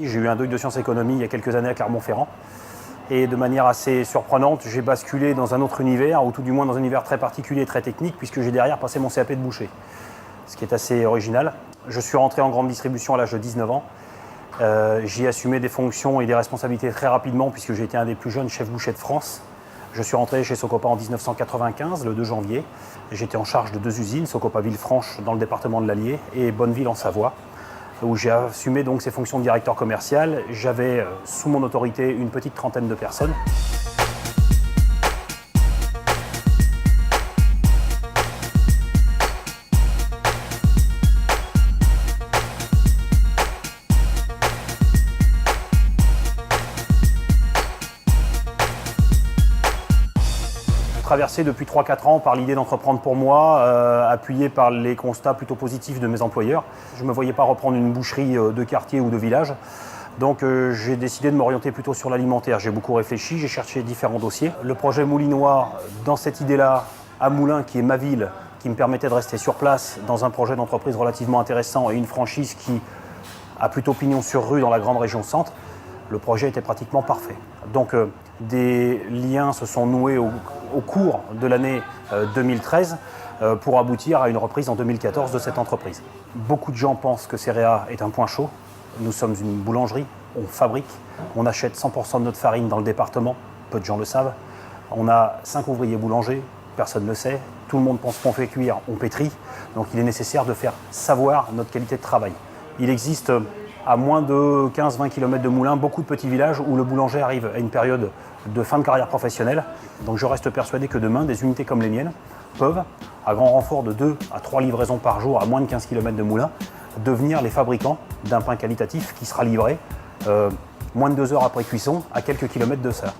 J'ai eu un DEUG de sciences économie il y a quelques années à Clermont-Ferrand. Et de manière assez surprenante, j'ai basculé dans un autre univers, ou tout du moins dans un univers très particulier et très technique, puisque j'ai derrière passé mon CAP de boucher. Ce qui est assez original. Je suis rentré en grande distribution à l'âge de 19 ans. J'ai assumé des fonctions et des responsabilités très rapidement, puisque j'ai été un des plus jeunes chefs bouchers de France. Je suis rentré chez Socopa en 1995, le 2 janvier. J'étais en charge de 2 usines, Socopa Villefranche dans le département de l'Allier et Bonneville en Savoie, où j'ai assumé donc ces fonctions de directeur commercial. J'avais sous mon autorité une petite trentaine de personnes. Traversé depuis 3-4 ans par l'idée d'entreprendre pour moi, appuyé par les constats plutôt positifs de mes employeurs. Je ne me voyais pas reprendre une boucherie de quartier ou de village, donc j'ai décidé de m'orienter plutôt sur l'alimentaire. J'ai beaucoup réfléchi, j'ai cherché différents dossiers. Le projet Moulinois, dans cette idée-là, à Moulins, qui est ma ville, qui me permettait de rester sur place dans un projet d'entreprise relativement intéressant et une franchise qui a plutôt pignon sur rue dans la grande région centre, le projet était pratiquement parfait. Donc des liens se sont noués au cours de l'année 2013 pour aboutir à une reprise en 2014 de cette entreprise. Beaucoup de gens pensent que Céréa est un point chaud. Nous sommes une boulangerie, on fabrique, on achète 100% de notre farine dans le département, peu de gens le savent. On a 5 ouvriers boulangers, personne ne le sait. Tout le monde pense qu'on fait cuire, on pétrit. Donc il est nécessaire de faire savoir notre qualité de travail. Il existe à moins de 15-20 km de Moulins, beaucoup de petits villages où le boulanger arrive à une période de fin de carrière professionnelle. Donc je reste persuadé que demain, des unités comme les miennes peuvent, à grand renfort de 2 à 3 livraisons par jour à moins de 15 km de Moulins, devenir les fabricants d'un pain qualitatif qui sera livré moins de 2 heures après cuisson à quelques kilomètres de ça.